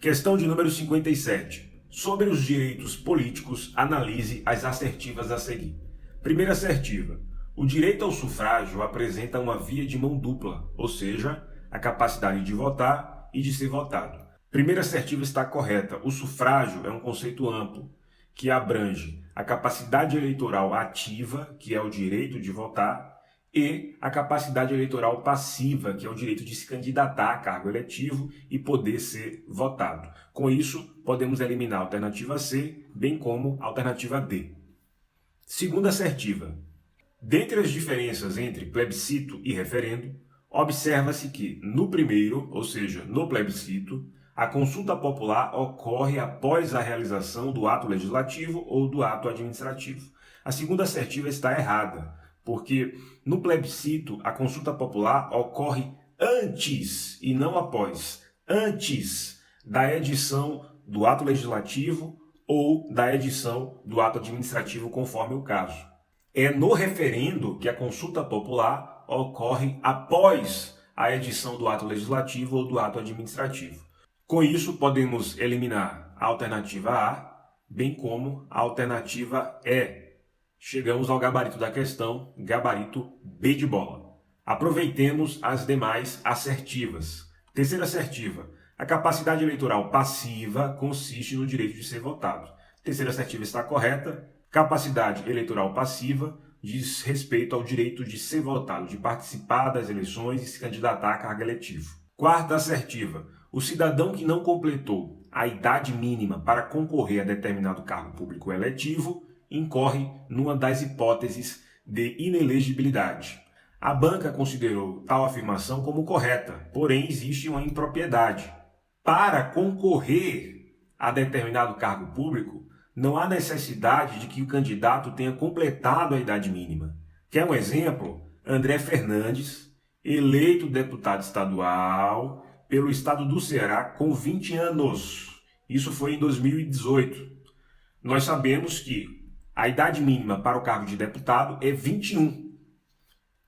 Questão de número 57. Sobre os direitos políticos, analise as assertivas a seguir. Primeira assertiva. O direito ao sufrágio apresenta uma via de mão dupla, ou seja, a capacidade de votar e de ser votado. Primeira assertiva está correta. O sufrágio é um conceito amplo, que abrange a capacidade eleitoral ativa, que é o direito de votar, e a capacidade eleitoral passiva, que é o direito de se candidatar a cargo eletivo e poder ser votado. Com isso, podemos eliminar a alternativa C, bem como a alternativa D. Segunda assertiva. Dentre as diferenças entre plebiscito e referendo, observa-se que, no primeiro, ou seja, no plebiscito, a consulta popular ocorre após a realização do ato legislativo ou do ato administrativo. A segunda assertiva está errada, porque no plebiscito a consulta popular ocorre antes e não após, antes da edição do ato legislativo ou da edição do ato administrativo, conforme o caso. É no referendo que a consulta popular ocorre após a edição do ato legislativo ou do ato administrativo. Com isso, podemos eliminar a alternativa A, bem como a alternativa E. Chegamos ao gabarito da questão, gabarito B de bola. Aproveitemos as demais assertivas. Terceira assertiva. A capacidade eleitoral passiva consiste no direito de ser votado. Terceira assertiva está correta. Capacidade eleitoral passiva diz respeito ao direito de ser votado, de participar das eleições e se candidatar a cargo eletivo. Quarta assertiva. O cidadão que não completou a idade mínima para concorrer a determinado cargo público eletivo incorre numa das hipóteses de inelegibilidade. A banca considerou tal afirmação como correta, porém existe uma impropriedade. Para concorrer a determinado cargo público, não há necessidade de que o candidato tenha completado a idade mínima. Quer um exemplo? André Fernandes, eleito deputado estadual pelo estado do Ceará com 20 anos. Isso foi em 2018. Nós sabemos que a idade mínima para o cargo de deputado é 21.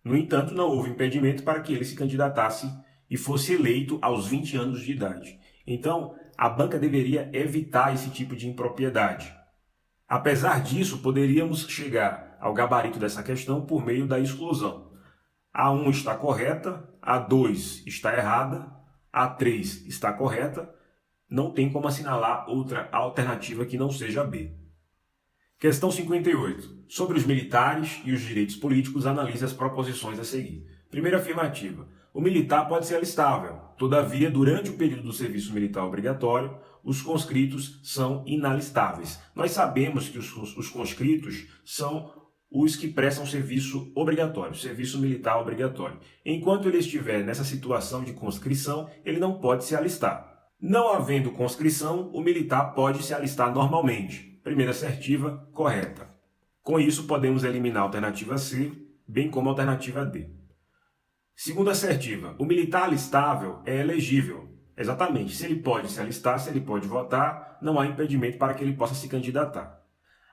No entanto, não houve impedimento para que ele se candidatasse e fosse eleito aos 20 anos de idade. Então, a banca deveria evitar esse tipo de impropriedade. Apesar disso, poderíamos chegar ao gabarito dessa questão por meio da exclusão. A 1 está correta, a 2 está errada, a 3 está correta, não tem como assinalar outra alternativa que não seja B. Questão 58. Sobre os militares e os direitos políticos, analise as proposições a seguir. Primeira afirmativa. O militar pode ser alistável. Todavia, durante o período do serviço militar obrigatório, os conscritos são inalistáveis. Nós sabemos que os conscritos são os que prestam serviço obrigatório, serviço militar obrigatório. Enquanto ele estiver nessa situação de conscrição, ele não pode se alistar. Não havendo conscrição, o militar pode se alistar normalmente. Primeira assertiva, correta. Com isso, podemos eliminar a alternativa C, bem como a alternativa D. Segunda assertiva, o militar alistável é elegível. Exatamente, se ele pode se alistar, se ele pode votar, não há impedimento para que ele possa se candidatar.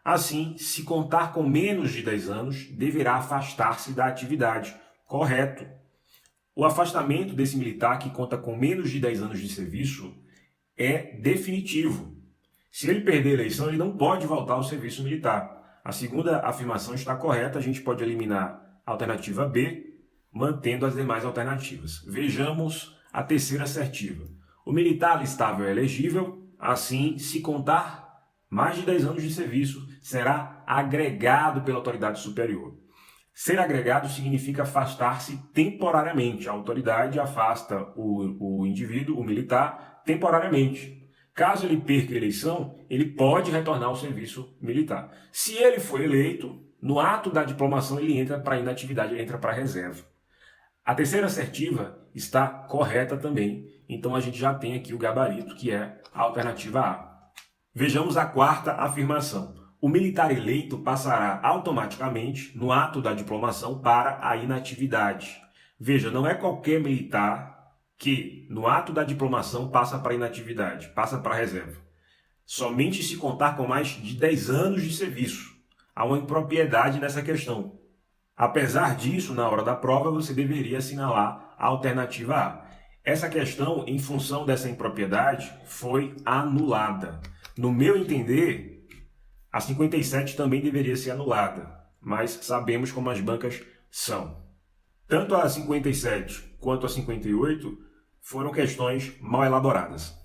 Assim, se contar com menos de 10 anos, deverá afastar-se da atividade. Correto. O afastamento desse militar que conta com menos de 10 anos de serviço é definitivo. Se ele perder a eleição, ele não pode voltar ao serviço militar. A segunda afirmação está correta, a gente pode eliminar a alternativa B, mantendo as demais alternativas. Vejamos a terceira assertiva. O militar alistável é elegível, assim, se contar mais de 10 anos de serviço, será agregado pela autoridade superior. Ser agregado significa afastar-se temporariamente. A autoridade afasta o indivíduo, o militar, temporariamente. Caso ele perca a eleição, ele pode retornar ao serviço militar. Se ele for eleito, no ato da diplomação ele entra para inatividade, ele entra para a reserva. A terceira assertiva está correta também, então a gente já tem aqui o gabarito, que é a alternativa A. Vejamos a quarta afirmação. O militar eleito passará automaticamente, no ato da diplomação, para a inatividade. Veja, não é qualquer militar que, no ato da diplomação, passa para a inatividade, passa para a reserva. Somente se contar com mais de 10 anos de serviço. Há uma impropriedade nessa questão. Apesar disso, na hora da prova, você deveria assinalar a alternativa A. Essa questão, em função dessa impropriedade, foi anulada. No meu entender, a 57 também deveria ser anulada, mas sabemos como as bancas são. Tanto a 57 quanto a 58 foram questões mal elaboradas.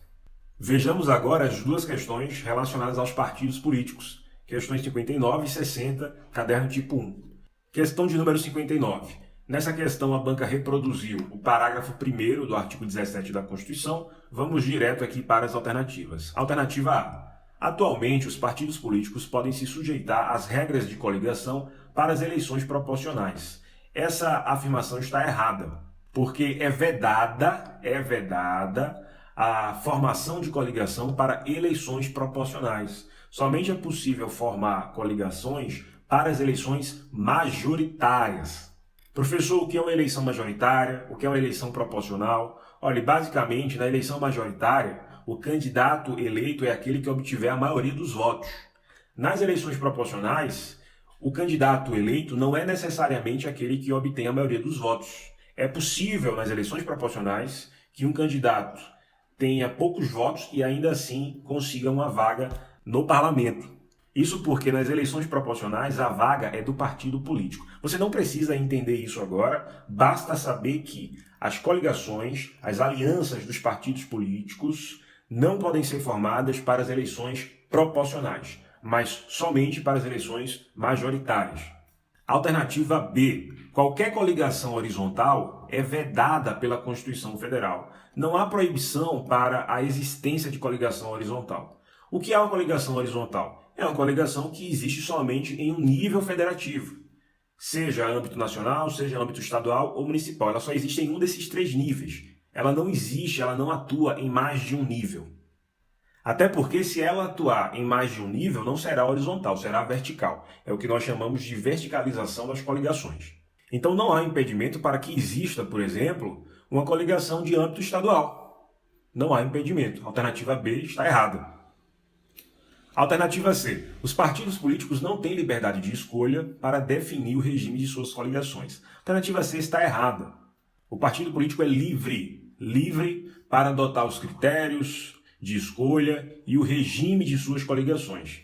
Vejamos agora as duas questões relacionadas aos partidos políticos. Questões 59 e 60, caderno tipo 1. Questão de número 59. Nessa questão, a banca reproduziu o parágrafo 1º do artigo 17 da Constituição. Vamos direto aqui para as alternativas. Alternativa A. Atualmente, os partidos políticos podem se sujeitar às regras de coligação para as eleições proporcionais. Essa afirmação está errada, porque é vedada a formação de coligação para eleições proporcionais. Somente é possível formar coligações para as eleições majoritárias. Professor, o que é uma eleição majoritária? O que é uma eleição proporcional? Olha, basicamente, na eleição majoritária, o candidato eleito é aquele que obtiver a maioria dos votos. Nas eleições proporcionais, o candidato eleito não é necessariamente aquele que obtém a maioria dos votos. É possível, nas eleições proporcionais, que um candidato tenha poucos votos e ainda assim consiga uma vaga no parlamento. Isso porque nas eleições proporcionais a vaga é do partido político. Você não precisa entender isso agora, basta saber que as coligações, as alianças dos partidos políticos não podem ser formadas para as eleições proporcionais, mas somente para as eleições majoritárias. Alternativa B. Qualquer coligação horizontal é vedada pela Constituição Federal. Não há proibição para a existência de coligação horizontal. O que é uma coligação horizontal? É uma coligação que existe somente em um nível federativo. Seja âmbito nacional, seja âmbito estadual ou municipal. Ela só existe em um desses três níveis. Ela não existe, ela não atua em mais de um nível. Até porque se ela atuar em mais de um nível, não será horizontal, será vertical. É o que nós chamamos de verticalização das coligações. Então não há impedimento para que exista, por exemplo, uma coligação de âmbito estadual. Não há impedimento. A alternativa B está errada. Alternativa C. Os partidos políticos não têm liberdade de escolha para definir o regime de suas coligações. A alternativa C está errada. O partido político é livre para adotar os critérios de escolha e o regime de suas coligações.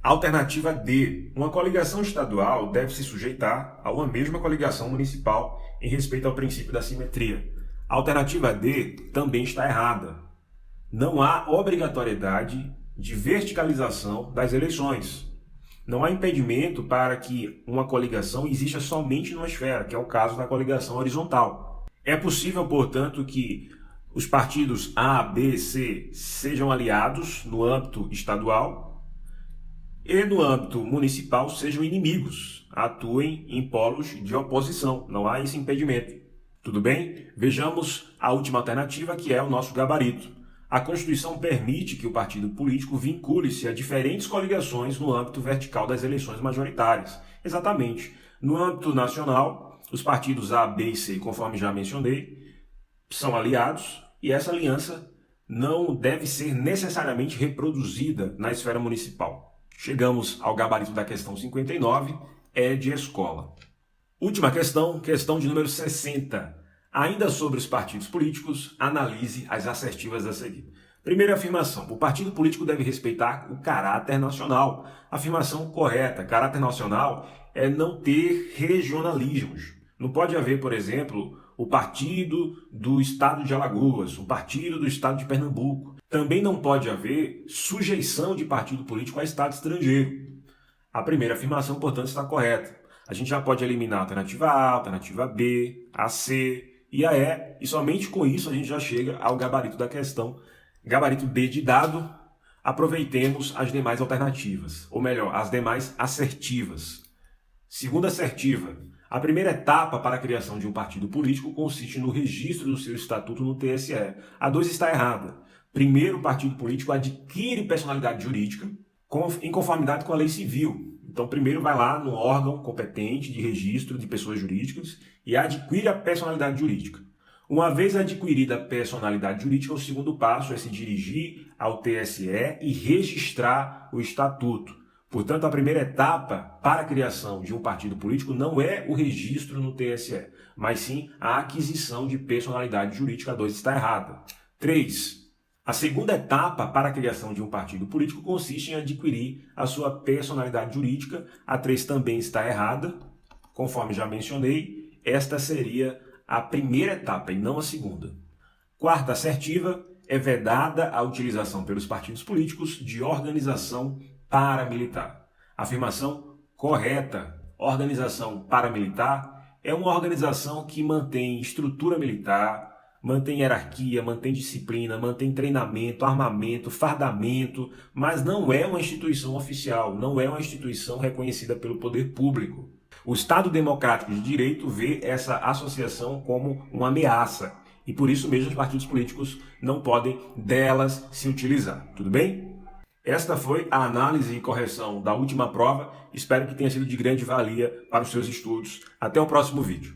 Alternativa D. Uma coligação estadual deve se sujeitar a uma mesma coligação municipal em respeito ao princípio da simetria. A alternativa D também está errada. Não há obrigatoriedade de verticalização das eleições. Não há impedimento para que uma coligação exista somente numa esfera, que é o caso da coligação horizontal. É possível, portanto, que os partidos A, B, C sejam aliados no âmbito estadual e no âmbito municipal sejam inimigos, atuem em polos de oposição. Não há esse impedimento. Tudo bem? Vejamos a última alternativa, que é o nosso gabarito. A Constituição permite que o partido político vincule-se a diferentes coligações no âmbito vertical das eleições majoritárias. Exatamente. No âmbito nacional, os partidos A, B e C, conforme já mencionei, são aliados e essa aliança não deve ser necessariamente reproduzida na esfera municipal. Chegamos ao gabarito da questão 59, é de escola. Última questão, questão de número 60. Ainda sobre os partidos políticos, analise as assertivas a seguir. Primeira afirmação: o partido político deve respeitar o caráter nacional. Afirmação correta: caráter nacional é não ter regionalismos. Não pode haver, por exemplo, o partido do estado de Alagoas, o partido do estado de Pernambuco. Também não pode haver sujeição de partido político a estado estrangeiro. A primeira afirmação, portanto, está correta. A gente já pode eliminar a alternativa A, a alternativa B, a C e a E, e somente com isso a gente já chega ao gabarito da questão. Gabarito D de dado, aproveitemos as demais alternativas, ou melhor, as demais assertivas. Segunda assertiva: a primeira etapa para a criação de um partido político consiste no registro do seu estatuto no TSE. A 2 está errada. Primeiro, o partido político adquire personalidade jurídica em conformidade com a lei civil. Então, primeiro vai lá no órgão competente de registro de pessoas jurídicas e adquire a personalidade jurídica. Uma vez adquirida a personalidade jurídica, o segundo passo é se dirigir ao TSE e registrar o estatuto. Portanto, a primeira etapa para a criação de um partido político não é o registro no TSE, mas sim a aquisição de personalidade jurídica. A 2 está errada. 3. A segunda etapa para a criação de um partido político consiste em adquirir a sua personalidade jurídica. A 3 também está errada. Conforme já mencionei, esta seria a primeira etapa e não a segunda. Quarta assertiva, é vedada a utilização pelos partidos políticos de organização paramilitar. Afirmação correta. Organização paramilitar é uma organização que mantém estrutura militar, mantém hierarquia, mantém disciplina, mantém treinamento, armamento, fardamento, mas não é uma instituição oficial, não é uma instituição reconhecida pelo poder público. O Estado Democrático de Direito vê essa associação como uma ameaça e por isso mesmo os partidos políticos não podem delas se utilizar. Tudo bem? Esta foi a análise e correção da última prova. Espero que tenha sido de grande valia para os seus estudos. Até o próximo vídeo.